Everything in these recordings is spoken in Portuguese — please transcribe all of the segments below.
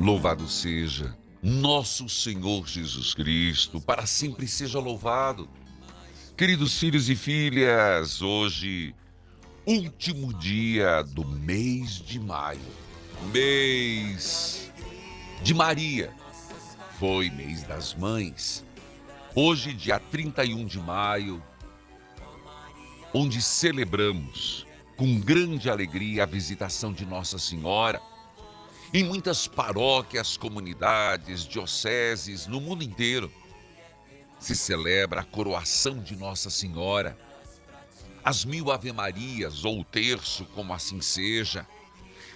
Louvado seja nosso Senhor Jesus Cristo, para sempre seja louvado. Queridos filhos e filhas, hoje, último dia do mês de maio, mês de Maria, foi mês das mães. Hoje, dia 31 de maio, onde celebramos com grande alegria a visitação de Nossa Senhora. Em muitas paróquias, comunidades, dioceses, no mundo inteiro, se celebra a coroação de Nossa Senhora, as 1000 Ave-Marias ou o terço, como assim seja.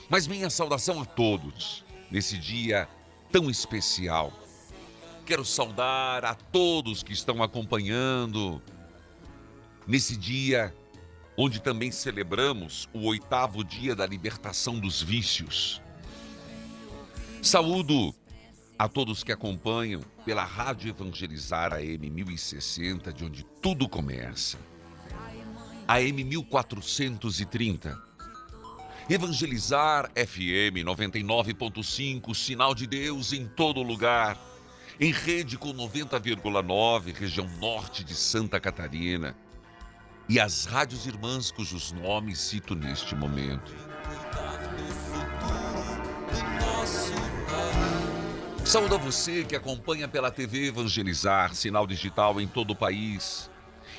Mas minha saudação a todos, nesse dia tão especial. Quero saudar a todos que estão acompanhando, nesse dia onde também celebramos o 8º dia da libertação dos vícios. Saúdo a todos que acompanham pela Rádio Evangelizar AM 1060, de onde tudo começa. AM 1430. Evangelizar FM 99.5, sinal de Deus em todo lugar. Em rede com 90,9, região norte de Santa Catarina. E as rádios irmãs cujos nomes cito neste momento. Saúdo a você que acompanha pela TV Evangelizar, sinal digital em todo o país.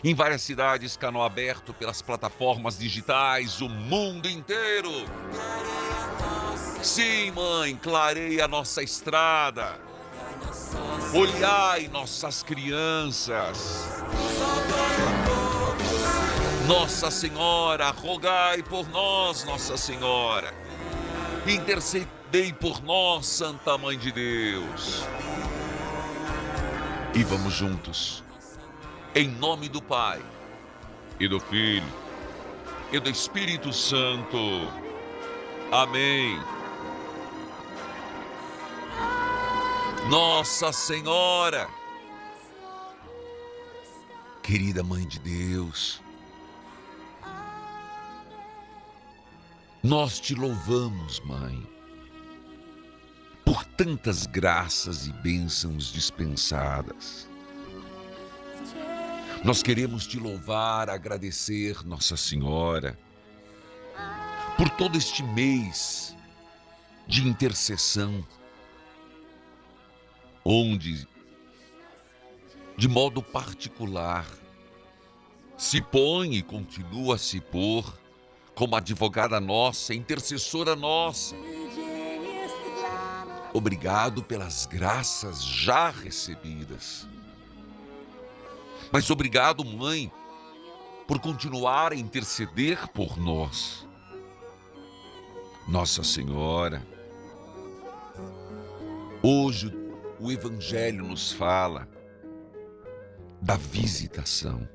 Em várias cidades, canal aberto pelas plataformas digitais, o mundo inteiro. Sim, mãe, clareia a nossa estrada. Olhai nossas crianças. Nossa Senhora, rogai por nós, Nossa Senhora. Intercedei por nós, Santa Mãe de Deus. E vamos juntos, em nome do Pai, e do Filho, e do Espírito Santo. Amém. Nossa Senhora, querida Mãe de Deus, nós te louvamos, Mãe, por tantas graças e bênçãos dispensadas. Nós queremos te louvar, agradecer, Nossa Senhora, por todo este mês de intercessão, onde, de modo particular, se põe e continua a se pôr como advogada nossa, intercessora nossa. Obrigado pelas graças já recebidas. Mas obrigado, Mãe, por continuar a interceder por nós. Nossa Senhora, hoje o Evangelho nos fala da visitação.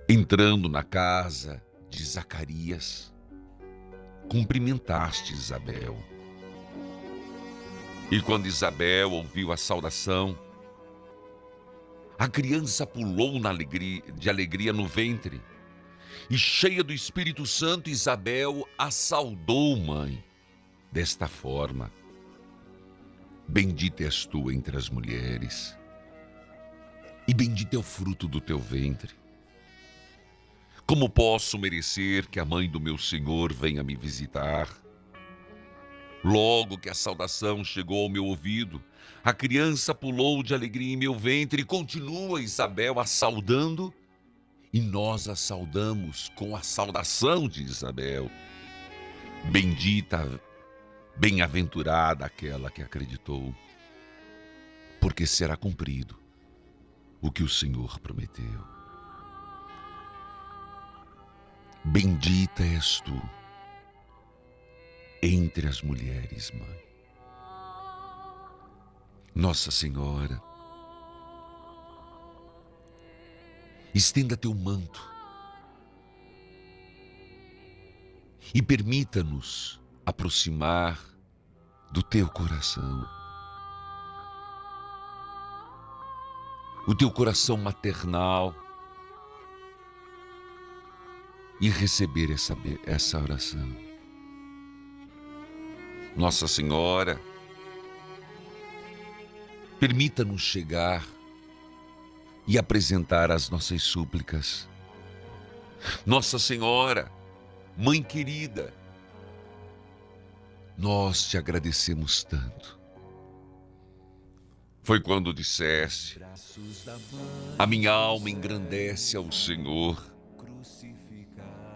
Entrando na casa de Zacarias, cumprimentaste Isabel. E quando Isabel ouviu a saudação, a criança pulou de alegria no ventre. E cheia do Espírito Santo, Isabel a saudou, Mãe, desta forma: bendita és tu entre as mulheres, e bendito é o fruto do teu ventre. Como posso merecer que a mãe do meu Senhor venha me visitar? Logo que a saudação chegou ao meu ouvido, a criança pulou de alegria em meu ventre e continua Isabel a saudando, e nós a saudamos com a saudação de Isabel. Bendita, bem-aventurada aquela que acreditou, porque será cumprido o que o Senhor prometeu. Bendita és tu entre as mulheres, Mãe. Nossa Senhora, estenda teu manto e permita-nos aproximar do teu coração. O teu coração maternal, e receber essa oração. Nossa Senhora, permita-nos chegar e apresentar as nossas súplicas. Nossa Senhora, Mãe querida, nós te agradecemos tanto. Foi quando disseste: a minha alma engrandece ao Senhor,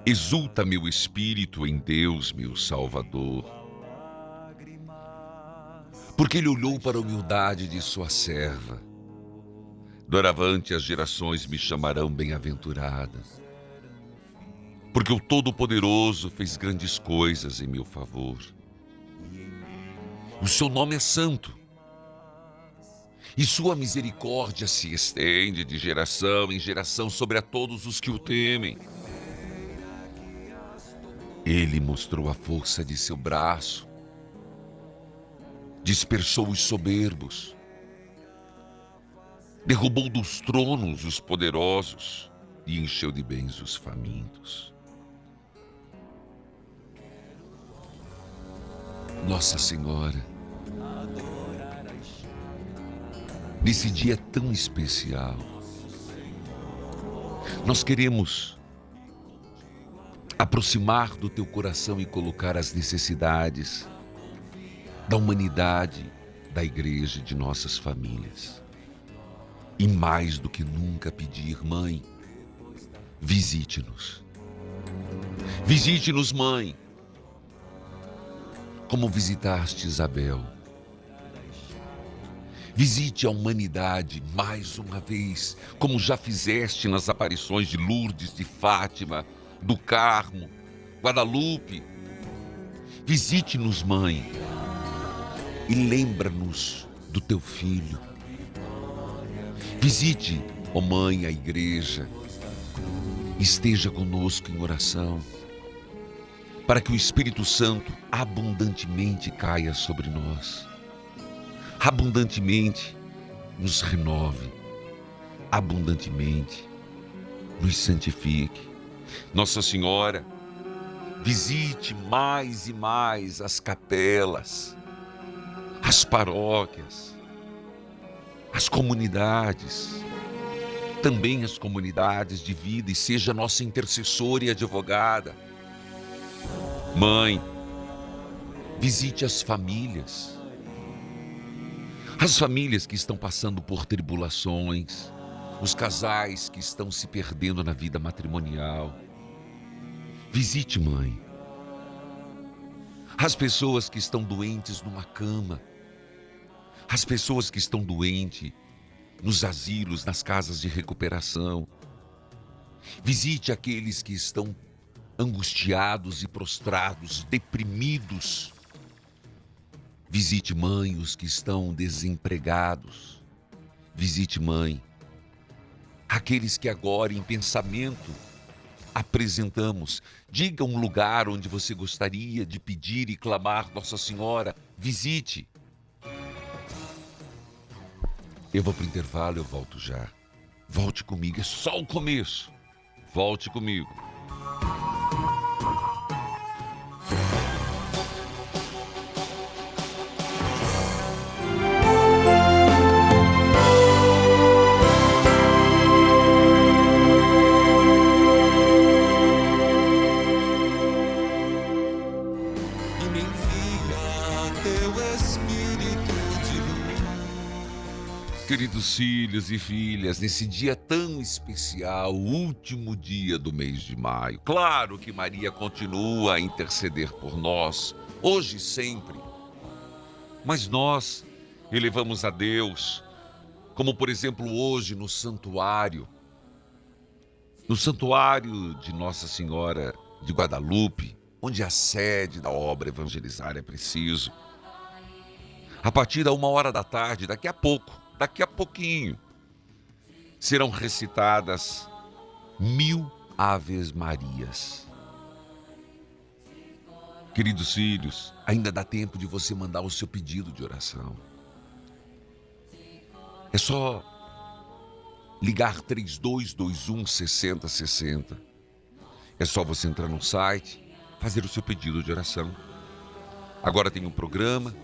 exulta meu espírito em Deus, meu Salvador, porque Ele olhou para a humildade de sua serva. Doravante as gerações me chamarão bem-aventurada, porque o Todo-Poderoso fez grandes coisas em meu favor. O seu nome é santo, e sua misericórdia se estende de geração em geração sobre a todos os que o temem. Ele mostrou a força de seu braço, dispersou os soberbos, derrubou dos tronos os poderosos e encheu de bens os famintos. Nossa Senhora, nesse dia tão especial, nós queremos aproximar do teu coração e colocar as necessidades da humanidade, da igreja e de nossas famílias. E mais do que nunca pedir, Mãe, visite-nos. Visite-nos, Mãe, como visitaste Isabel. Visite a humanidade mais uma vez, como já fizeste nas aparições de Lourdes, de Fátima, do Carmo, Guadalupe. Visite-nos, Mãe, e lembra-nos do teu Filho. Visite, ó Mãe, a igreja. Esteja conosco em oração, para que o Espírito Santo abundantemente caia sobre nós. Abundantemente nos renove, abundantemente nos santifique. Nossa Senhora, visite mais e mais as capelas, as paróquias, as comunidades, também as comunidades de vida, e seja nossa intercessora e advogada. Mãe, visite as famílias que estão passando por tribulações, os casais que estão se perdendo na vida matrimonial. Visite, Mãe, as pessoas que estão doentes numa cama, as pessoas que estão doentes nos asilos, nas casas de recuperação. Visite aqueles que estão angustiados e prostrados, deprimidos. Visite, Mãe, os que estão desempregados. Visite, Mãe, aqueles que agora em pensamento apresentamos. Diga um lugar onde você gostaria de pedir e clamar Nossa Senhora. Visite. Eu vou para o intervalo, eu volto já. Volte comigo, é só o começo. Volte comigo. Queridos filhos e filhas, nesse dia tão especial, o último dia do mês de maio, claro que Maria continua a interceder por nós, hoje e sempre. Mas nós elevamos a Deus, como por exemplo hoje no santuário de Nossa Senhora de Guadalupe, onde a sede da obra Evangelizar é Preciso. A partir da 1h da tarde, daqui a pouquinho, serão recitadas 1000 Aves Marias. Queridos filhos, ainda dá tempo de você mandar o seu pedido de oração. É só ligar 3221 6060. É só você entrar no site, fazer o seu pedido de oração. Agora tem um programa,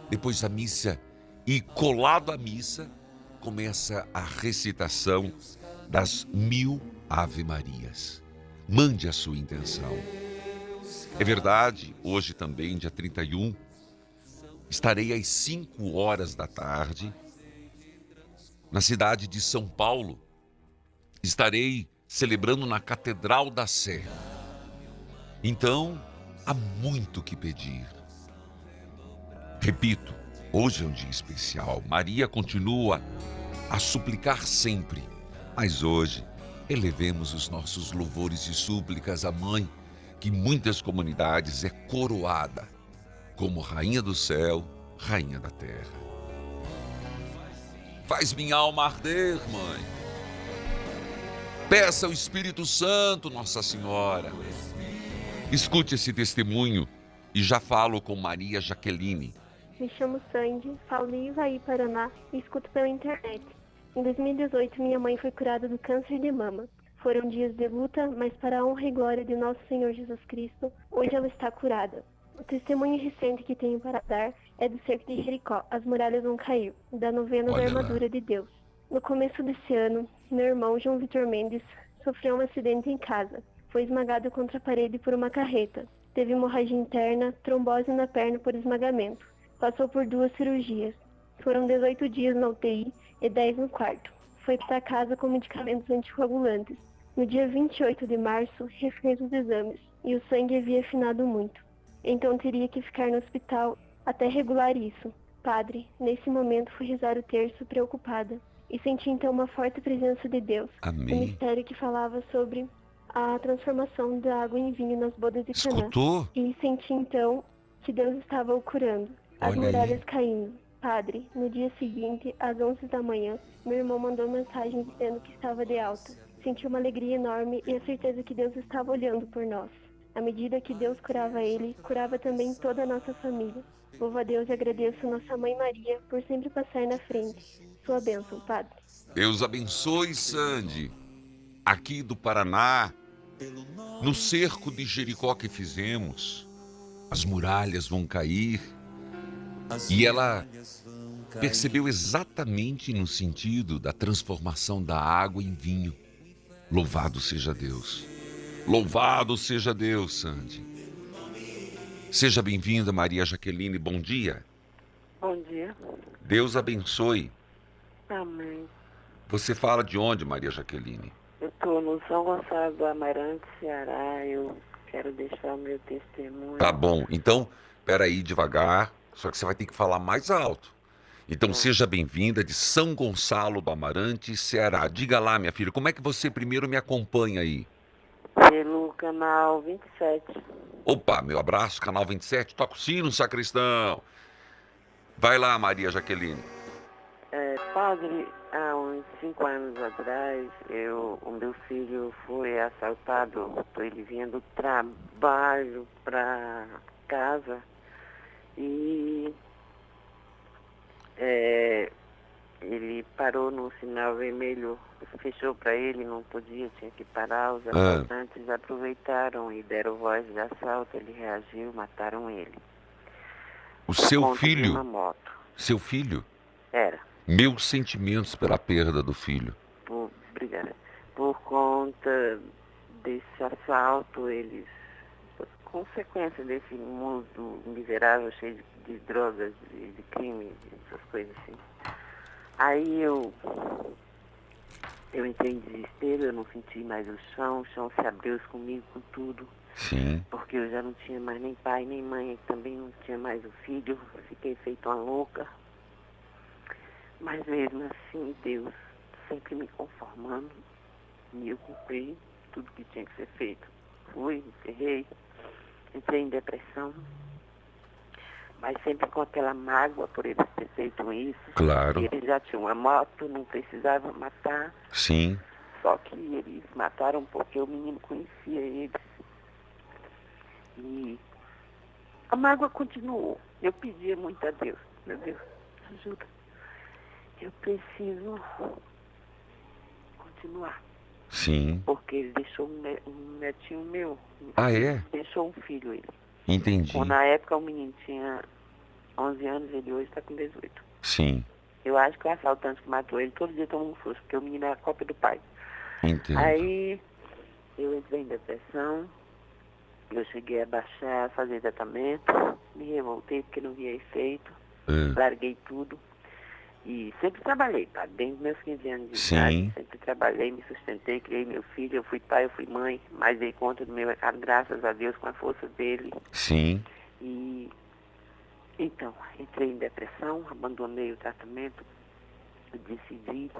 depois da missa e colado à missa, começa a recitação das 1000 Ave Marias. Mande a sua intenção. É verdade, hoje também, dia 31, estarei às 5 horas da tarde na cidade de São Paulo. Estarei celebrando na Catedral da Sé. Então, há muito que pedir. Repito, hoje é um dia especial. Maria continua a suplicar sempre. Mas hoje, elevemos os nossos louvores e súplicas à Mãe, que em muitas comunidades é coroada como Rainha do Céu, Rainha da Terra. Faz minha alma arder, Mãe. Peça ao Espírito Santo, Nossa Senhora. Escute esse testemunho e já falo com Maria Jaqueline. Me chamo Sandy, falo de Ivaí, Paraná e escuto pela internet. Em 2018, minha mãe foi curada do câncer de mama. Foram dias de luta, mas para a honra e glória de nosso Senhor Jesus Cristo, hoje ela está curada. O testemunho recente que tenho para dar é do cerco de Jericó, As Muralhas Vão Cair, da novena da Olha lá. Armadura de Deus. No começo desse ano, meu irmão João Vitor Mendes sofreu um acidente em casa. Foi esmagado contra a parede por uma carreta. Teve hemorragia interna, trombose na perna por esmagamento. Passou por 2 cirurgias. Foram 18 dias na UTI e 10 no quarto. Foi para casa com medicamentos anticoagulantes. No dia 28 de março, refez os exames e o sangue havia afinado muito. Então teria que ficar no hospital até regular isso. Padre, nesse momento fui rezar o terço preocupada e senti então uma forte presença de Deus. Amém. O mistério que falava sobre a transformação da água em vinho nas bodas de Caná. Escutou? E senti então que Deus estava o curando. As Olha muralhas aí. caindo. Padre, no dia seguinte, às 11 da manhã, meu irmão mandou mensagem dizendo que estava de alta. Senti uma alegria enorme e a certeza que Deus estava olhando por nós. À medida que Deus curava ele, curava também toda a nossa família. Louvo a Deus e agradeço Nossa Mãe Maria por sempre passar na frente. Sua bênção, Padre. Deus abençoe, Sandy. Aqui do Paraná, no cerco de Jericó que fizemos, as muralhas vão cair. E ela percebeu exatamente no sentido da transformação da água em vinho. Louvado seja Deus. Louvado seja Deus, Sandy. Seja bem-vinda, Maria Jaqueline. Bom dia. Bom dia. Deus abençoe. Amém. Você fala de onde, Maria Jaqueline? Eu estou no São Gonçalo do Amarante, Ceará. Eu quero deixar o meu testemunho. Tá bom. Então, peraí, devagar. Só que você vai ter que falar mais alto. Então, seja bem-vinda de São Gonçalo do Amarante, Ceará. Diga lá, minha filha, como é que você primeiro me acompanha aí? Pelo canal 27. Opa, meu abraço, canal 27. Toca o sino, sacristão. Vai lá, Maria Jaqueline. Padre, há uns 5 anos atrás, o meu filho foi assaltado. Ele vinha do trabalho para casa e ele parou no sinal vermelho, fechou para ele, não podia, tinha que parar. Os assaltantes aproveitaram e deram voz de assalto, ele reagiu, mataram ele. O seu Por conta de filho? uma moto. Seu filho? Era. Meus sentimentos pela perda do filho. Obrigada. Por conta desse assalto, consequência desse mundo miserável, cheio de drogas, de crime, essas coisas assim. Aí eu entrei em desespero, eu não senti mais o chão se abriu comigo com tudo. Sim. Porque eu já não tinha mais nem pai, nem mãe, também não tinha mais o filho, fiquei feito uma louca. Mas mesmo assim, Deus sempre me conformando, e eu cumpri tudo que tinha que ser feito. Fui, encerrei, entrei em depressão, mas sempre com aquela mágoa por ele ter feito isso. Claro. Ele já tinha uma moto, não precisava matar. Sim. Só que eles mataram porque o menino conhecia eles. E a mágoa continuou. Eu pedia muito a Deus, meu Deus, ajuda. Eu preciso continuar. Sim. Porque ele deixou um netinho meu. Ah, é? Deixou um filho ele. Entendi. Na época o menino tinha 11 anos, ele hoje está com 18. Sim, Eu acho que o assaltante que matou ele todo dia toma um susto, porque o menino é a cópia do pai. entendo. Aí eu entrei em depressão, eu cheguei a baixar, fazer tratamento, me revoltei porque não via efeito, É. larguei tudo. E sempre trabalhei, tá? Desde os meus 15 anos de Sim. idade, sempre trabalhei, me sustentei, criei meu filho, eu fui pai, eu fui mãe, mas dei conta do meu recado, graças a Deus, com a força dele. Sim. E então, entrei em depressão, abandonei o tratamento, decidi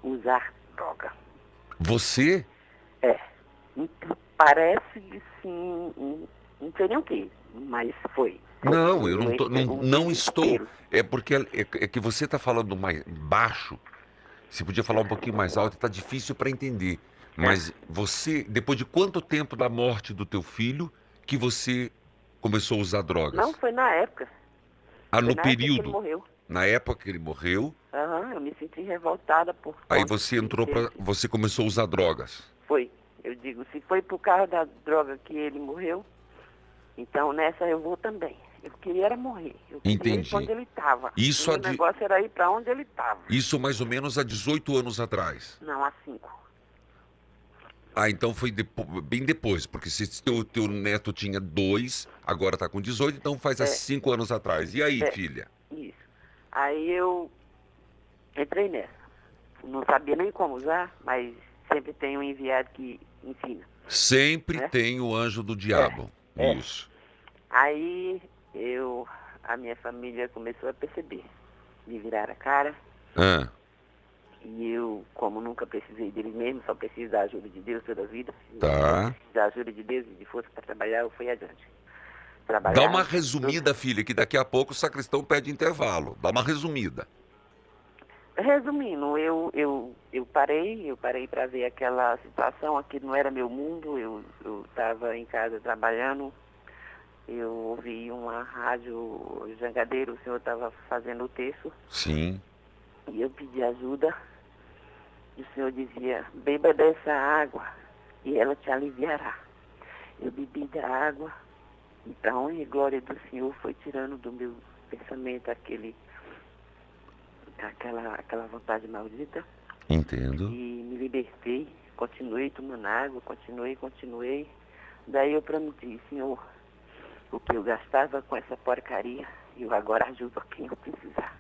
usar droga. Você? Então, parece que sim, não sei nem o que, mas foi. Não, eu não, não um estou. desespero. É porque é que você está falando mais baixo. Você podia falar um pouquinho mais alto, está difícil para entender. Mas você, depois de quanto tempo da morte do teu filho que você começou a usar drogas? Não, foi na época. Ah, Foi no na época que ele período. morreu. Na época que ele morreu, Aham, eu me senti revoltada por aí conta você de entrou ter- para, você começou a usar drogas. Foi, eu digo, se foi por causa da droga que ele morreu, então nessa eu vou também. Eu queria era morrer, eu queria ir Entendi. pra onde ele estava. Isso O meu negócio era ir para onde ele estava. Isso mais ou menos há 18 anos atrás. Não, há 5. Ah, então foi bem depois, porque se teu neto tinha 2, agora tá com 18, então faz há 5 anos atrás. E aí, É. filha? Isso. Aí eu entrei nessa. Não sabia nem como usar, mas sempre tem um enviado que ensina. Sempre É? tem o anjo do diabo. É. Isso. Aí a minha família começou a perceber. Me viraram a cara. Ah, E eu, como nunca precisei dele mesmo, só preciso da ajuda de Deus toda a vida. tá. Da ajuda de Deus e de força para trabalhar, eu fui adiante. Dá uma resumida, filha, que daqui a pouco o sacristão pede intervalo. Dá uma resumida. Resumindo, eu parei para ver aquela situação, aqui não era meu mundo, eu estava em casa trabalhando, eu ouvi uma rádio Jangadeiro, o senhor estava fazendo o texto, Sim. e eu pedi ajuda, e o senhor dizia, beba dessa água, e ela te aliviará. Eu bebi da água, e para a honra e glória do Senhor foi tirando do meu pensamento aquela vontade maldita. Entendo. E me libertei, continuei tomando água, continuei. Daí eu prometi, Senhor, o que eu gastava com essa porcaria, eu agora ajudo a quem eu precisar.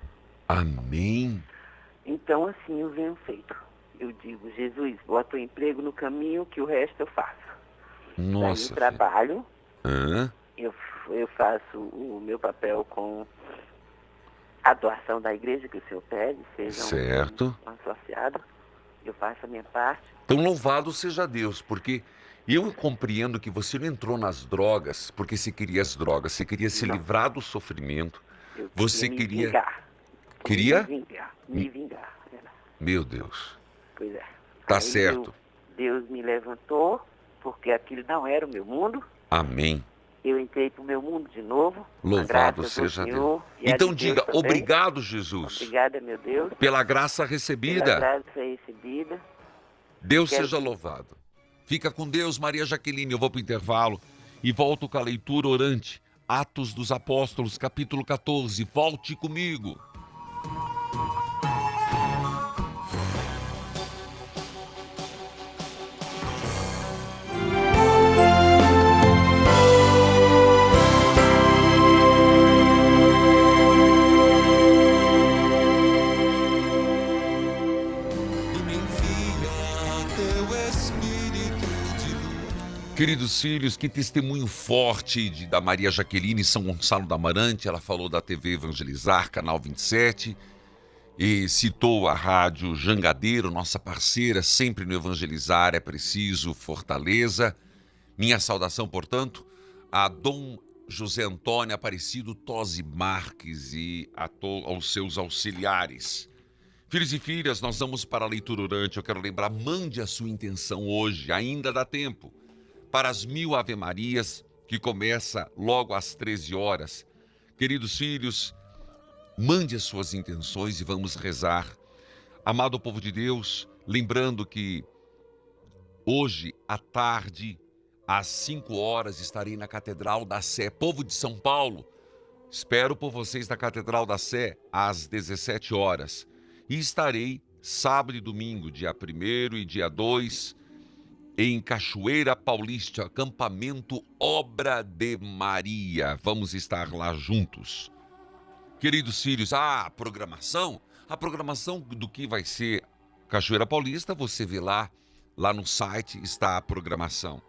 Amém. Então assim eu venho feito. Eu digo, Jesus, bota o emprego no caminho que o resto eu faço. Nossa. Daí eu trabalho, Hã? eu faço o meu papel com a doação da igreja que o senhor pede, seja Certo. um associado. Eu faço a minha parte. Então, louvado seja Deus, porque eu compreendo que você não entrou nas drogas porque você queria as drogas, você queria se Não. livrar do sofrimento. Eu Você me queria. vingar. Queria? Me vingar. Era. Meu Deus. Pois é. Tá Aí certo. Deus me levantou, porque aquilo não era o meu mundo. Amém. Eu entrei para o meu mundo de novo. Louvado graças ao seja Senhor, Deus. e a Então de Deus diga, também. obrigado, Jesus, Obrigada, meu Deus, pela graça pela recebida. graça recebida. Deus Quero seja que- louvado. Fica com Deus, Maria Jaqueline. Eu vou para o intervalo e volto com a leitura orante. Atos dos Apóstolos, capítulo 14. Volte comigo. Queridos filhos, que testemunho forte da Maria Jaqueline em São Gonçalo do Amarante. Ela falou da TV Evangelizar, canal 27, e citou a rádio Jangadeiro, nossa parceira, sempre no Evangelizar é preciso fortaleza. Minha saudação, portanto, a Dom José Antônio Aparecido Tosi Marques e aos seus auxiliares. Filhos e filhas, nós vamos para a leitura orante. Eu quero lembrar, mande a sua intenção hoje, ainda dá tempo, para as 1000 Ave-Marias, que começa logo às 13 horas. Queridos filhos, mande as suas intenções e vamos rezar. Amado povo de Deus, lembrando que hoje à tarde, às 5 horas, estarei na Catedral da Sé. Povo de São Paulo, espero por vocês na Catedral da Sé às 17 horas. E estarei sábado e domingo, dia 1º e dia 2, em Cachoeira Paulista, acampamento Obra de Maria. Vamos estar lá juntos. Queridos filhos, a programação do que vai ser Cachoeira Paulista, você vê lá no site está a programação.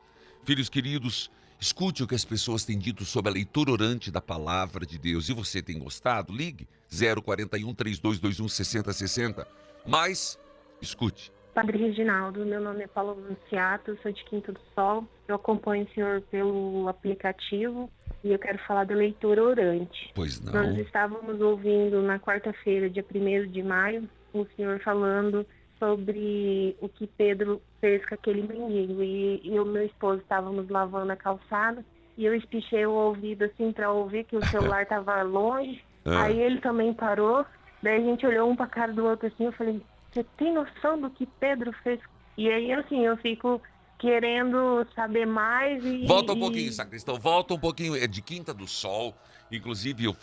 Filhos queridos, escute o que as pessoas têm dito sobre a leitura orante da palavra de Deus. E você tem gostado? Ligue 041 3221 6060. Mas, escute. Padre Reginaldo, meu nome é Paulo Anunciato, sou de Quinta do Sol. Eu acompanho o senhor pelo aplicativo e eu quero falar da leitura orante. Pois não. Nós estávamos ouvindo na quarta-feira, dia 1º de maio, o senhor falando sobre o que Pedro fez com aquele menino. E eu e meu esposo estávamos lavando a calçada e eu espichei o ouvido assim para ouvir que o celular estava longe. Aí ele também parou, daí a gente olhou um para a cara do outro assim, eu falei, você tem noção do que Pedro fez? E aí assim, eu fico querendo saber mais e... Volta um pouquinho, sacristão, volta um pouquinho. É de Quinta do Sol, inclusive eu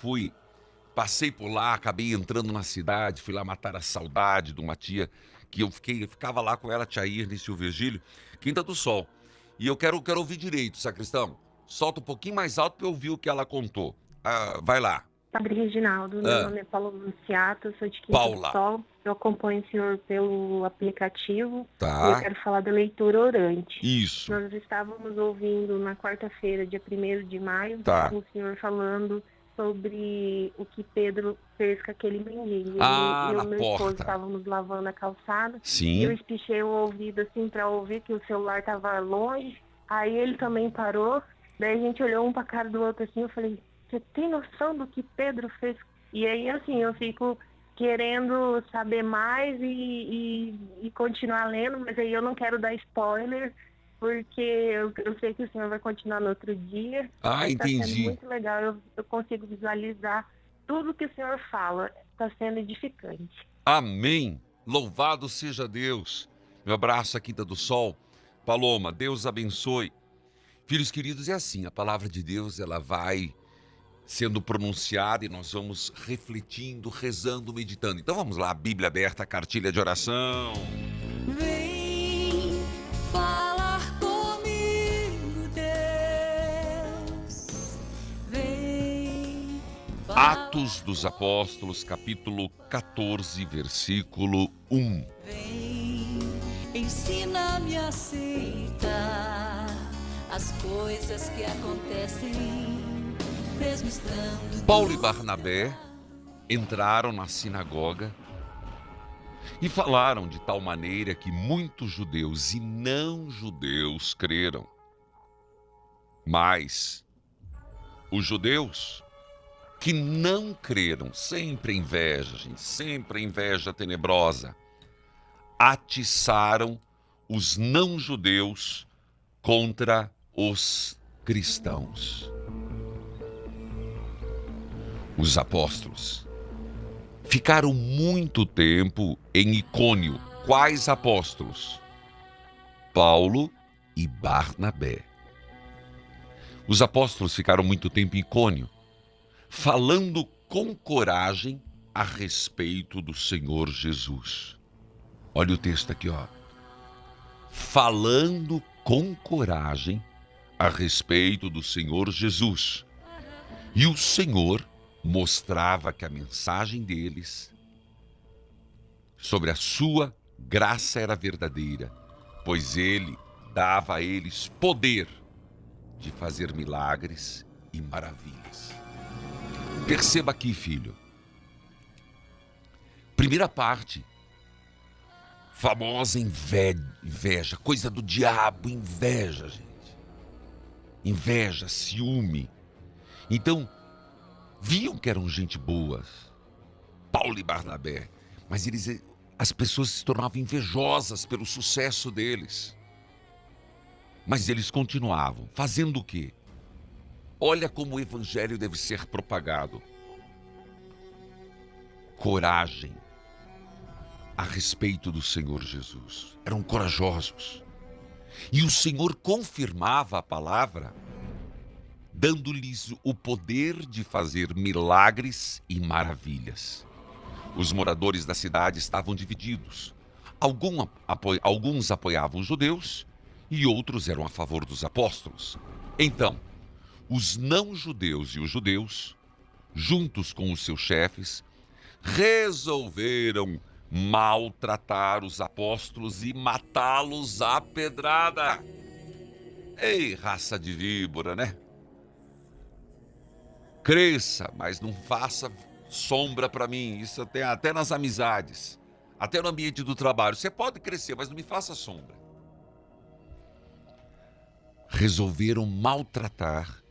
passei por lá, acabei entrando na cidade, fui lá matar a saudade de uma tia que eu ficava lá com ela, tia Irne e o Virgílio, Quinta do Sol. E eu quero ouvir direito, sacristão. Solta um pouquinho mais alto para eu ouvir o que ela contou. Vai lá. Padre Reginaldo, meu nome é Paulo Anunciato, sou de Quinta do Sol. Eu acompanho o senhor pelo aplicativo e eu quero falar da leitura orante. Isso. Nós estávamos ouvindo na quarta-feira, dia 1º de maio, o senhor falando sobre o que Pedro fez com aquele menino. Eu e meu esposo estávamos lavando a calçada. Sim. Eu espichei o ouvido assim para ouvir que o celular estava longe. Aí ele também parou. Daí a gente olhou um para a cara do outro assim, eu falei, você tem noção do que Pedro fez? E aí assim, eu fico querendo saber mais e continuar lendo, mas aí eu não quero dar spoiler, porque eu sei que o senhor vai continuar no outro dia. Entendi. Está sendo muito legal, eu consigo visualizar tudo que o senhor fala, está sendo edificante. Amém. Louvado seja Deus. Meu abraço à Quinta do Sol. Paloma, Deus abençoe. Filhos queridos, é assim, a palavra de Deus, ela vai sendo pronunciada e nós vamos refletindo, rezando, meditando. Então vamos lá, Bíblia aberta, cartilha de oração. Vem falar comigo, Deus. Vem Atos dos Apóstolos, capítulo 14, versículo 1. Vem, ensina-me a aceitar as coisas que acontecem. Paulo e Barnabé entraram na sinagoga e falaram de tal maneira que muitos judeus e não judeus creram. Mas os judeus que não creram, sempre inveja, gente, sempre inveja tenebrosa, atiçaram os não judeus contra os cristãos. Os apóstolos ficaram muito tempo em Icônio. Quais apóstolos? Paulo e Barnabé. Os apóstolos ficaram muito tempo em Icônio, falando com coragem a respeito do Senhor Jesus. Olha o texto aqui, ó. Falando com coragem a respeito do Senhor Jesus. E o Senhor mostrava que a mensagem deles sobre a sua graça era verdadeira, pois ele dava a eles poder de fazer milagres e maravilhas. Perceba aqui, filho. Primeira parte, famosa inveja, coisa do diabo, inveja, gente. Inveja, ciúme. Então, viam que eram gente boas, Paulo e Barnabé, mas as pessoas se tornavam invejosas pelo sucesso deles. Mas eles continuavam, fazendo o quê? Olha como o evangelho deve ser propagado. Coragem a respeito do Senhor Jesus. Eram corajosos. E o Senhor confirmava a palavra, dando-lhes o poder de fazer milagres e maravilhas. Os moradores da cidade estavam divididos. Alguns apoiavam os judeus e outros eram a favor dos apóstolos. Então, os não-judeus e os judeus, juntos com os seus chefes, resolveram maltratar os apóstolos e matá-los à pedrada. Ei, raça de víbora, né? Cresça, mas não faça sombra para mim. Isso tem até nas amizades, até no ambiente do trabalho. Você pode crescer, mas não me faça sombra. Resolveram maltratar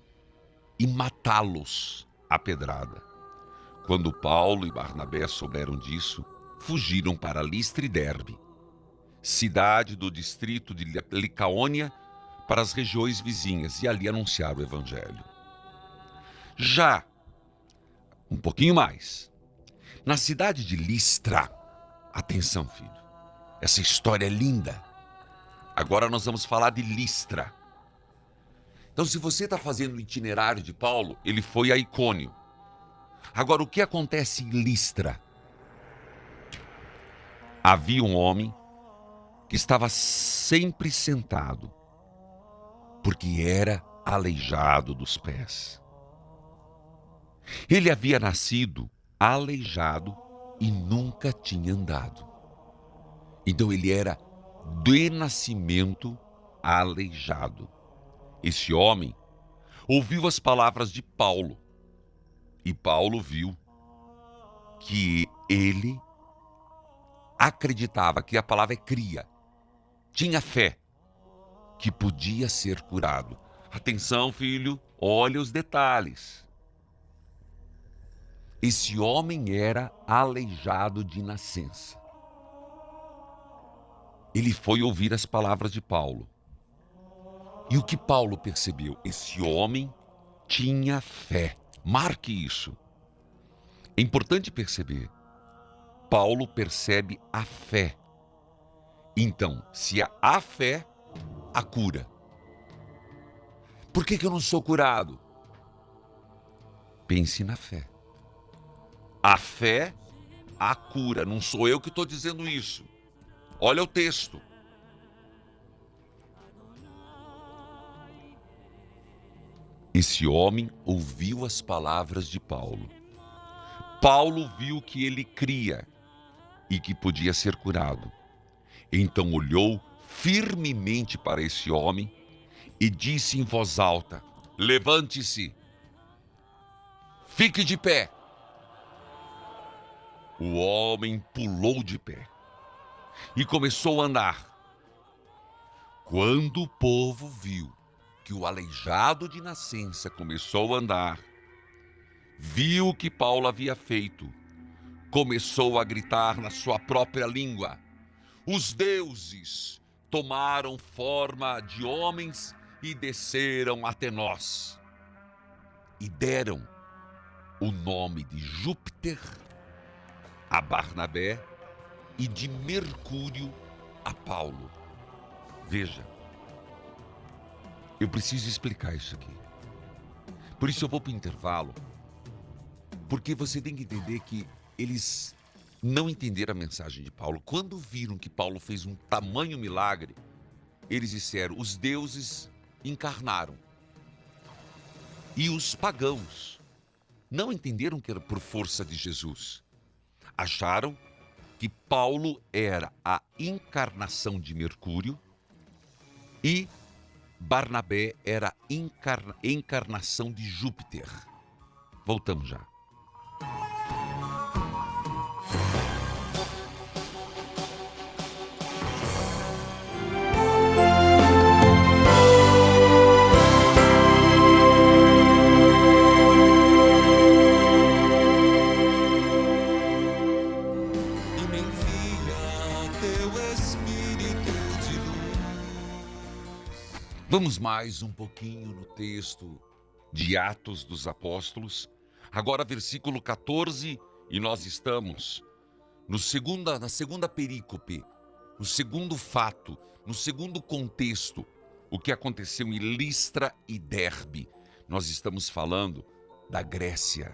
e matá-los à pedrada. Quando Paulo e Barnabé souberam disso, fugiram para Listra e Derbe, cidade do distrito de Licaônia, para as regiões vizinhas, e ali anunciaram o evangelho. Já um pouquinho mais, na cidade de Listra, atenção, filho, essa história é linda. Agora nós vamos falar de Listra. Então, se você está fazendo o itinerário de Paulo, ele foi a Icônio. Agora, o que acontece em Listra? Havia um homem que estava sempre sentado, porque era aleijado dos pés. Ele havia nascido aleijado e nunca tinha andado. Então ele era de nascimento aleijado. Esse homem ouviu as palavras de Paulo e Paulo viu que ele acreditava que a palavra é cria, tinha fé que podia ser curado. Atenção, filho, olha os detalhes. Esse homem era aleijado de nascença. Ele foi ouvir as palavras de Paulo. E o que Paulo percebeu? Esse homem tinha fé. Marque isso. É importante perceber. Paulo percebe a fé. Então, se há fé, há cura. Por que eu não sou curado? Pense na fé. A fé, a cura. Não sou eu que estou dizendo isso. Olha o texto. Esse homem ouviu as palavras de Paulo. Paulo viu que ele cria e que podia ser curado. Então olhou firmemente para esse homem e disse em voz alta: levante-se, fique de pé. O homem pulou de pé e começou a andar. Quando o povo viu que o aleijado de nascença começou a andar, viu o que Paulo havia feito, começou a gritar na sua própria língua: os deuses tomaram forma de homens e desceram até nós. E deram o nome de Júpiter a Barnabé e de Mercúrio a Paulo. Veja, eu preciso explicar isso aqui. Por isso eu vou para o intervalo, porque você tem que entender que eles não entenderam a mensagem de Paulo. Quando viram que Paulo fez um tamanho milagre, eles disseram: os deuses encarnaram. E os pagãos não entenderam que era por força de Jesus. Acharam que Paulo era a encarnação de Mercúrio e Barnabé era a encarnação de Júpiter. Voltamos já. Vamos mais um pouquinho no texto de Atos dos Apóstolos. Agora versículo 14, e nós estamos na segunda perícope no segundo fato, no segundo contexto, o que aconteceu em Listra e Derbe. Nós estamos falando da Grécia.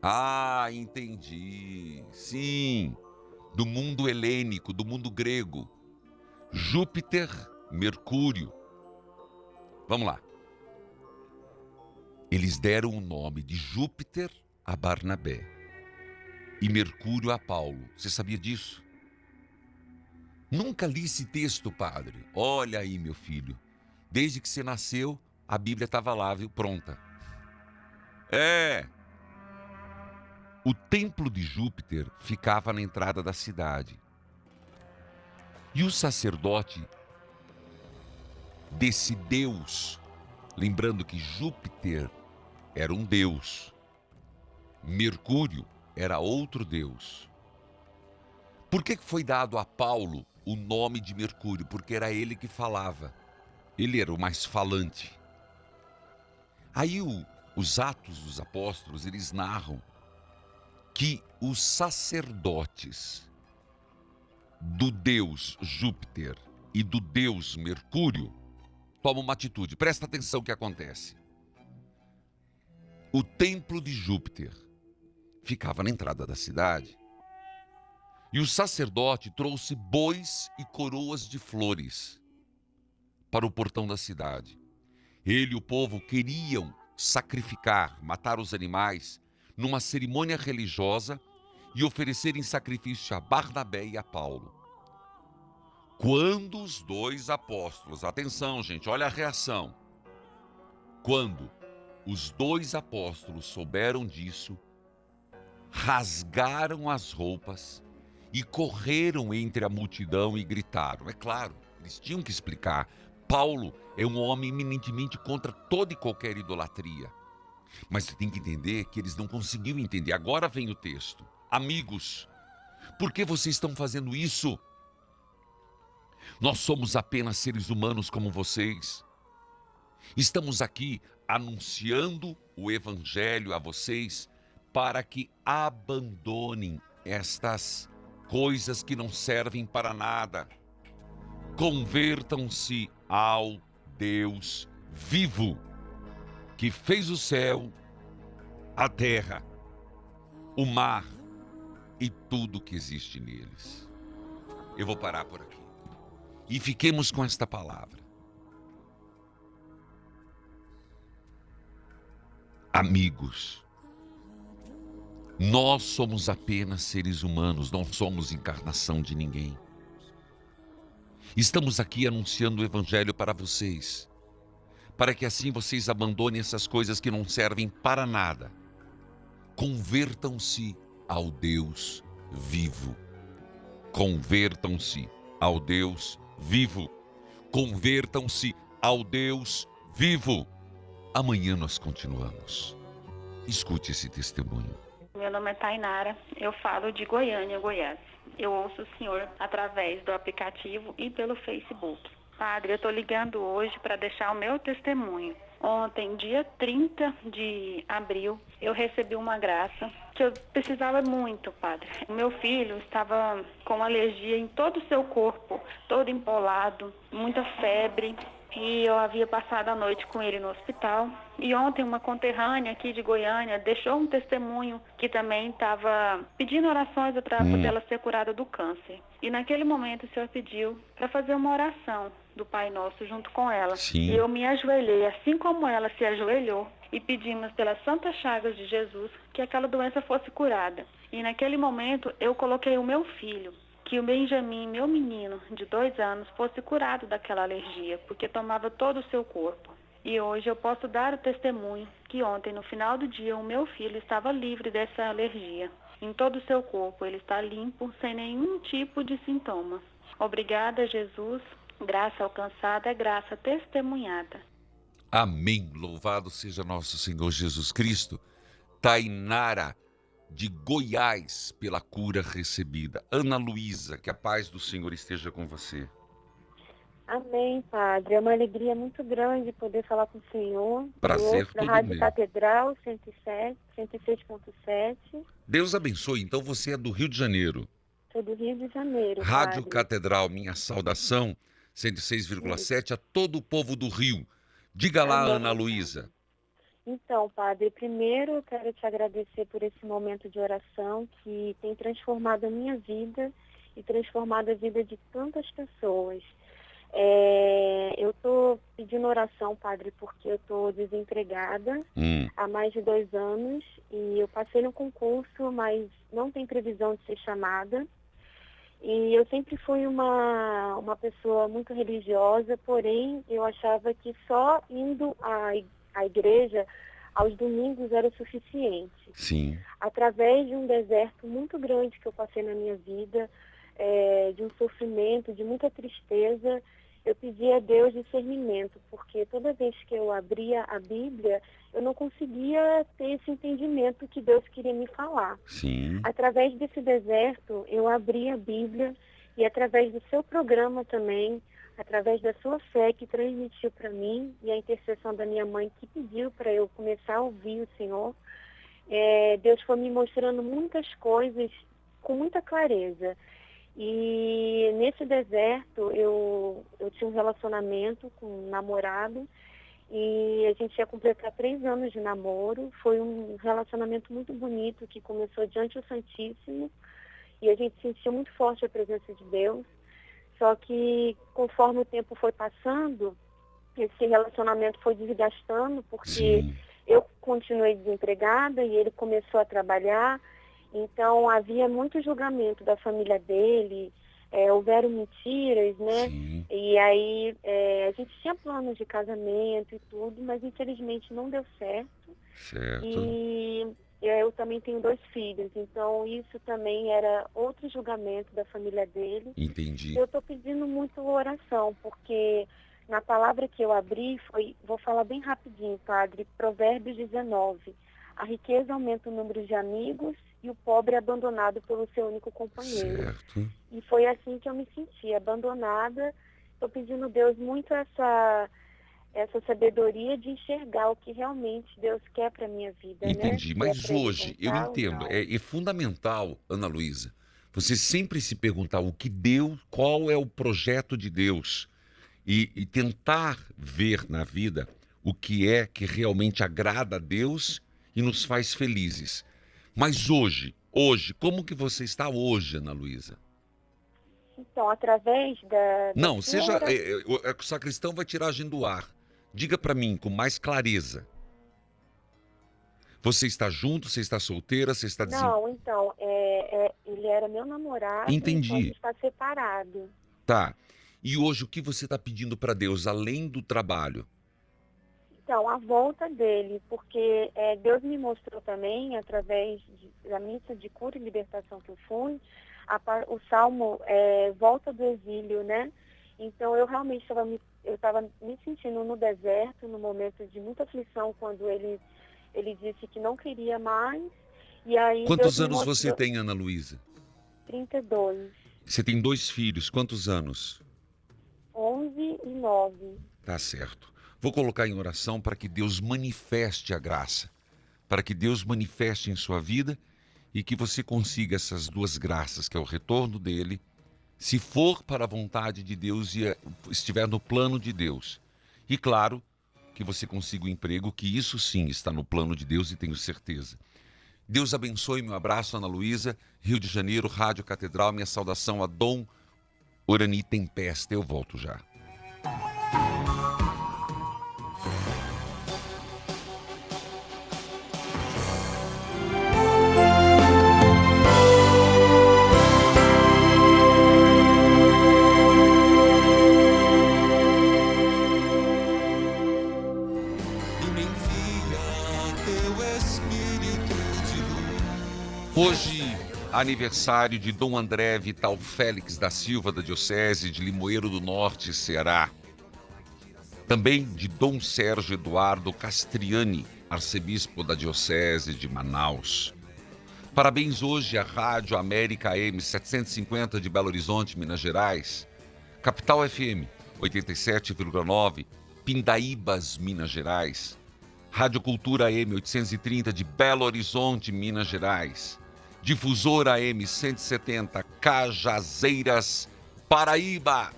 Ah, entendi. Sim, do mundo helênico, do mundo grego. Júpiter, Mercúrio. Vamos lá. Eles deram o nome de Júpiter a Barnabé e Mercúrio a Paulo. Você sabia disso? Nunca li esse texto, padre. Olha aí, meu filho. Desde que você nasceu, a Bíblia estava lá, viu? Pronta. O templo de Júpiter ficava na entrada da cidade. E o sacerdote desse deus, lembrando que Júpiter era um deus, Mercúrio era outro deus. Por que foi dado a Paulo o nome de Mercúrio? Porque era ele que falava. Ele era o mais falante. Aí os Atos dos Apóstolos, eles narram que os sacerdotes do deus Júpiter e do deus Mercúrio tomam uma atitude. Presta atenção o que acontece. O templo de Júpiter ficava na entrada da cidade. E o sacerdote trouxe bois e coroas de flores para o portão da cidade. Ele e o povo queriam sacrificar, matar os animais numa cerimônia religiosa e oferecer em sacrifício a Barnabé e a Paulo. Quando os dois apóstolos, atenção gente, olha a reação. Quando os dois apóstolos souberam disso, rasgaram as roupas e correram entre a multidão e gritaram. É claro, eles tinham que explicar. Paulo é um homem eminentemente contra toda e qualquer idolatria. Mas você tem que entender que eles não conseguiam entender. Agora vem o texto. Amigos, por que vocês estão fazendo isso? Nós somos apenas seres humanos como vocês. Estamos aqui anunciando o evangelho a vocês para que abandonem estas coisas que não servem para nada. Convertam-se ao Deus vivo, que fez o céu, a terra, o mar e tudo que existe neles. Eu vou parar por aqui. E fiquemos com esta palavra. Amigos, nós somos apenas seres humanos, não somos encarnação de ninguém. Estamos aqui anunciando o evangelho para vocês, para que assim vocês abandonem essas coisas que não servem para nada. Convertam-se ao Deus vivo. Convertam-se ao Deus vivo. Convertam-se ao Deus vivo. Amanhã nós continuamos. Escute esse testemunho. Meu nome é Tainara, eu falo de Goiânia, Goiás. Eu ouço o senhor através do aplicativo e pelo Facebook. Padre, eu estou ligando hoje para deixar o meu testemunho. Ontem, dia 30 de abril, eu recebi uma graça que eu precisava muito, padre. O meu filho estava com alergia em todo o seu corpo, todo empolado, muita febre. E eu havia passado a noite com ele no hospital. E ontem uma conterrânea aqui de Goiânia deixou um testemunho que também estava pedindo orações para poder ela ser curada do câncer. E naquele momento o senhor pediu para fazer uma oração do Pai Nosso junto com ela. Sim. E eu me ajoelhei, assim como ela se ajoelhou, e pedimos pelas santas chagas de Jesus que aquela doença fosse curada. E naquele momento eu coloquei o meu filho, que o Benjamin, meu menino de 2 anos, fosse curado daquela alergia, porque tomava todo o seu corpo. E hoje eu posso dar o testemunho que ontem, no final do dia, o meu filho estava livre dessa alergia. Em todo o seu corpo, ele está limpo, sem nenhum tipo de sintomas. Obrigada, Jesus. Graça alcançada é graça testemunhada. Amém. Louvado seja nosso Senhor Jesus Cristo. Tainara, de Goiás, pela cura recebida. Ana Luísa, que a paz do Senhor esteja com você. Amém, Padre. É uma alegria muito grande poder falar com o Senhor. Prazer da todo Rádio meu. Catedral 106.7. Deus abençoe. Então você é do Rio de Janeiro. sou do Rio de Janeiro, Rádio padre. Catedral, minha saudação, 106,7 a todo o povo do Rio. Diga lá, Amém. Ana Luísa. Então, padre, primeiro eu quero te agradecer por esse momento de oração que tem transformado a minha vida e transformado a vida de tantas pessoas. Eu estou pedindo oração, padre, porque eu estou desempregada há mais de 2 anos e eu passei no concurso, mas não tem previsão de ser chamada. E eu sempre fui uma pessoa muito religiosa, porém eu achava que só indo à igreja aos domingos era o suficiente. Sim. Através de um deserto muito grande que eu passei na minha vida, de um sofrimento, de muita tristeza, eu pedi a Deus discernimento, porque toda vez que eu abria a Bíblia, eu não conseguia ter esse entendimento que Deus queria me falar. Sim. Através desse deserto, eu abri a Bíblia e através do seu programa também, através da sua fé que transmitiu para mim e a intercessão da minha mãe que pediu para eu começar a ouvir o Senhor, Deus foi me mostrando muitas coisas com muita clareza. E nesse deserto eu tinha um relacionamento com um namorado e a gente ia completar 3 anos de namoro. Foi um relacionamento muito bonito que começou diante do Santíssimo e a gente sentia muito forte a presença de Deus. Só que conforme o tempo foi passando, esse relacionamento foi desgastando porque Sim. eu continuei desempregada e ele começou a trabalhar. Então, havia muito julgamento da família dele, houveram mentiras, né? Sim. E aí a gente tinha planos de casamento e tudo, mas infelizmente não deu certo. Certo. E eu também tenho 2 filhos, então isso também era outro julgamento da família dele. Entendi. Eu estou pedindo muito oração, porque na palavra que eu abri vou falar bem rapidinho, padre, Provérbios 19. A riqueza aumenta o número de amigos e o pobre é abandonado pelo seu único companheiro. Certo. E foi assim que eu me senti, abandonada. Estou pedindo a Deus muito essa sabedoria de enxergar o que realmente Deus quer para a minha vida. Entendi. Né? Mas Se é pra ele hoje, eu voltar ou entendo, não. é fundamental, Ana Luísa, você sempre se perguntar o que Deus, qual é o projeto de Deus e tentar ver na vida o que é que realmente agrada a Deus e nos faz felizes. Mas hoje, como que você está hoje, Ana Luísa? Então, através da Não, sua seja, oração- o sacristão vai tirar a gente do ar. Diga para mim com mais clareza. Você está junto, você está solteira, você está Não, então, ele era meu namorado, Entendi. então a gente está separado. Tá. E hoje o que você está pedindo para Deus, além do trabalho? Então, a volta dele, porque Deus me mostrou também, através da missa de cura e libertação que eu fui, o salmo Volta do Exílio, né? Então, eu realmente estava me sentindo no deserto, no momento de muita aflição, quando ele disse que não queria mais. E aí Quantos Deus me anos você mostrou tem, Ana Luísa? 32, Você tem 2 filhos, quantos anos? 11 e 9. Tá certo. Vou colocar em oração para que Deus manifeste a graça, para que Deus manifeste em sua vida e que você consiga essas 2 graças, que é o retorno dele, se for para a vontade de Deus e estiver no plano de Deus. E claro, que você consiga o emprego, que isso sim está no plano de Deus e tenho certeza. Deus abençoe, meu abraço, Ana Luísa, Rio de Janeiro, Rádio Catedral, minha saudação a Dom Orani Tempesta. Eu volto já. Hoje, aniversário de Dom André Vital Félix da Silva, da Diocese de Limoeiro do Norte, Ceará. Também de Dom Sérgio Eduardo Castriani, arcebispo da Diocese de Manaus. Parabéns hoje à Rádio América AM 750 de Belo Horizonte, Minas Gerais. Capital FM 87,9, Pindaíbas, Minas Gerais. Rádio Cultura AM 830 de Belo Horizonte, Minas Gerais. Difusora AM 170, Cajazeiras, Paraíba.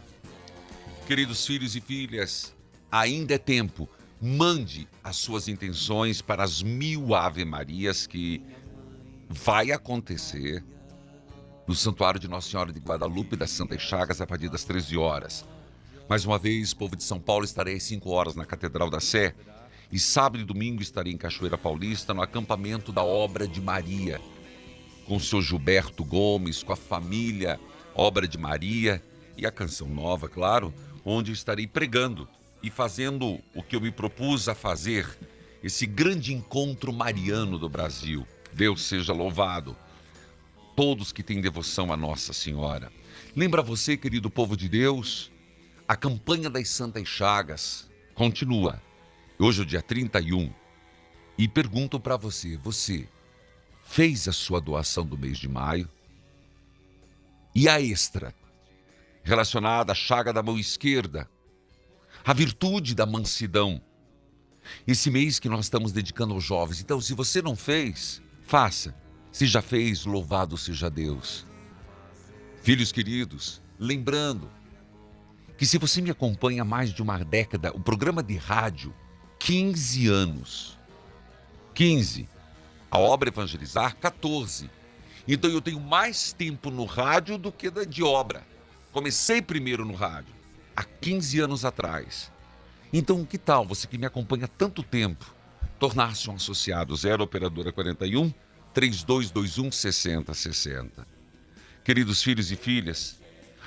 Queridos filhos e filhas, ainda é tempo. Mande as suas intenções para as 1000 Ave Marias que vai acontecer no Santuário de Nossa Senhora de Guadalupe das Santas Chagas a partir das 13 horas. Mais uma vez, povo de São Paulo, estarei às 5 horas na Catedral da Sé e sábado e domingo estarei em Cachoeira Paulista no acampamento da Obra de Maria, com o seu Gilberto Gomes, com a família Obra de Maria e a Canção Nova, claro, onde estarei pregando e fazendo o que eu me propus a fazer, esse grande encontro mariano do Brasil. Deus seja louvado. Todos que têm devoção a Nossa Senhora. Lembra você, querido povo de Deus, a campanha das Santas Chagas continua. Hoje é o dia 31 e pergunto para você, você fez a sua doação do mês de maio? E a extra, relacionada à chaga da mão esquerda, a virtude da mansidão, esse mês que nós estamos dedicando aos jovens. Então, se você não fez, faça. Se já fez, louvado seja Deus. Filhos queridos, lembrando que se você me acompanha há mais de uma década, o programa de rádio, 15 anos, 15, a obra Evangelizar, 14. Então eu tenho mais tempo no rádio do que de obra. Comecei primeiro no rádio, há 15 anos atrás. Então que tal você que me acompanha há tanto tempo, tornar-se um associado 0 operadora 41 3221 6060. Queridos filhos e filhas,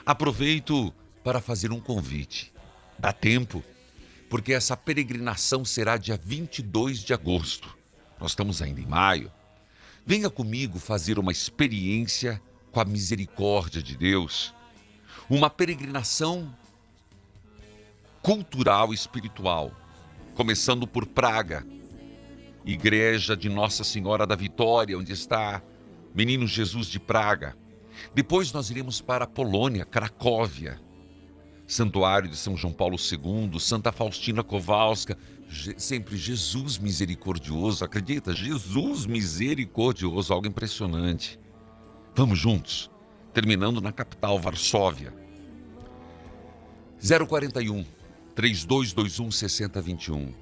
aproveito para fazer um convite. Dá tempo, porque essa peregrinação será dia 22 de agosto. Nós estamos ainda em maio. Venha comigo fazer uma experiência com a misericórdia de Deus. Uma peregrinação cultural e espiritual, começando por Praga, Igreja de Nossa Senhora da Vitória, onde está Menino Jesus de Praga. Depois nós iremos para a Polônia, Cracóvia, Santuário de São João Paulo II, Santa Faustina Kowalska, sempre Jesus misericordioso, acredita? Jesus misericordioso, algo impressionante. Vamos juntos, terminando na capital, Varsóvia. 041 3221 6021,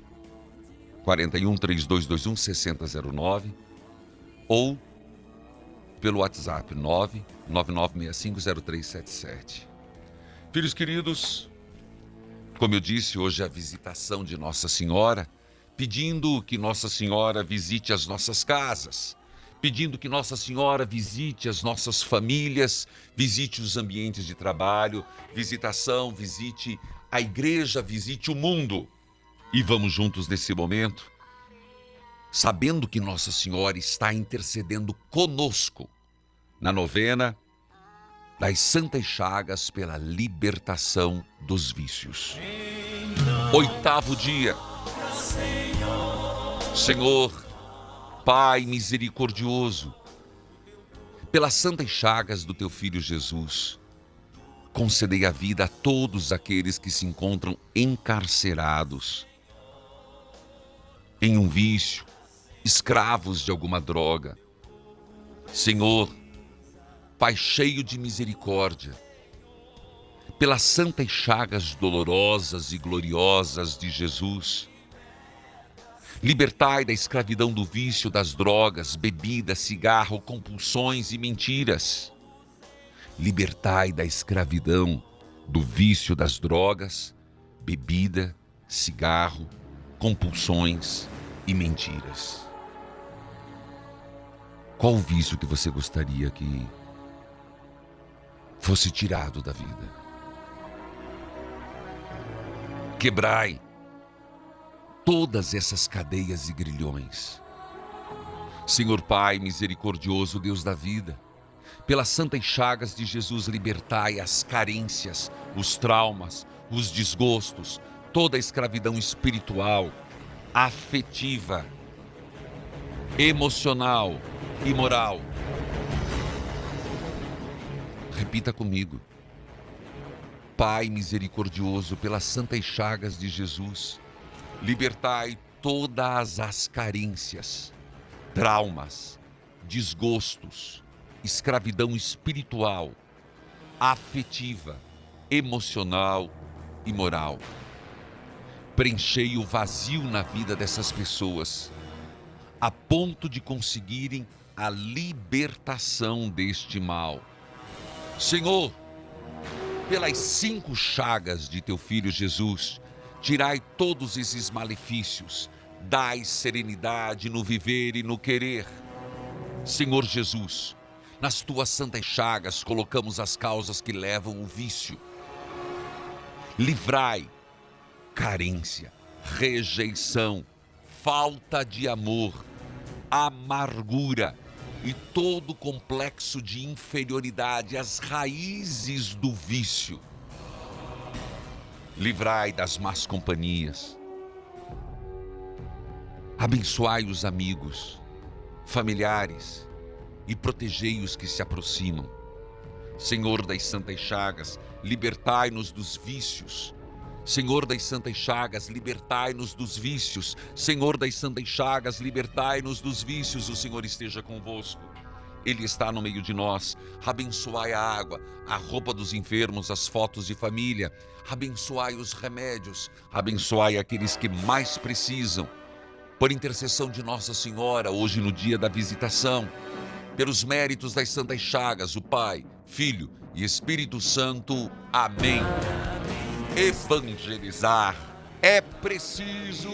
41 3221 6009 ou pelo WhatsApp 999650377. Filhos queridos, como eu disse, hoje é a visitação de Nossa Senhora, pedindo que Nossa Senhora visite as nossas casas, pedindo que Nossa Senhora visite as nossas famílias, visite os ambientes de trabalho, visitação, visite a igreja, visite o mundo. E vamos juntos nesse momento, sabendo que Nossa Senhora está intercedendo conosco na novena das Santas Chagas pela libertação dos vícios. 8º dia. Senhor, Pai misericordioso, pelas Santas Chagas do Teu Filho Jesus, concedei a vida a todos aqueles que se encontram encarcerados em um vício, escravos de alguma droga. Senhor, Pai cheio de misericórdia, pelas Santas Chagas dolorosas e gloriosas de Jesus, libertai da escravidão do vício das drogas, bebida, cigarro, compulsões e mentiras. Libertai da escravidão do vício das drogas, bebida, cigarro, compulsões e mentiras. Qual o vício que você gostaria que fosse tirado da vida? Quebrai todas essas cadeias e grilhões. Senhor Pai misericordioso, Deus da vida, pelas Santas Chagas de Jesus, libertai as carências, os traumas, os desgostos, toda a escravidão espiritual, afetiva, emocional e moral. Repita comigo. Pai misericordioso, pelas Santas Chagas de Jesus, libertai todas as carências, traumas, desgostos, escravidão espiritual, afetiva, emocional e moral. Preenchei o vazio na vida dessas pessoas, a ponto de conseguirem a libertação deste mal. Senhor, pelas 5 chagas de teu Filho Jesus, tirai todos esses malefícios, dai serenidade no viver e no querer. Senhor Jesus, nas tuas santas chagas colocamos as causas que levam o vício. Livrai carência, rejeição, falta de amor, amargura e todo complexo de inferioridade, as raízes do vício. Livrai das más companhias. Abençoai os amigos, familiares e protegei os que se aproximam. Senhor das santas chagas, libertai-nos dos vícios. Senhor das santas chagas, libertai-nos dos vícios. Senhor das santas chagas, libertai-nos dos vícios. O Senhor esteja convosco. Ele está no meio de nós. Abençoai a água, a roupa dos enfermos, as fotos de família. Abençoai os remédios. Abençoai aqueles que mais precisam. Por intercessão de Nossa Senhora, hoje no dia da visitação, pelos méritos das santas chagas, o Pai, Filho e Espírito Santo. Amém. Evangelizar é preciso.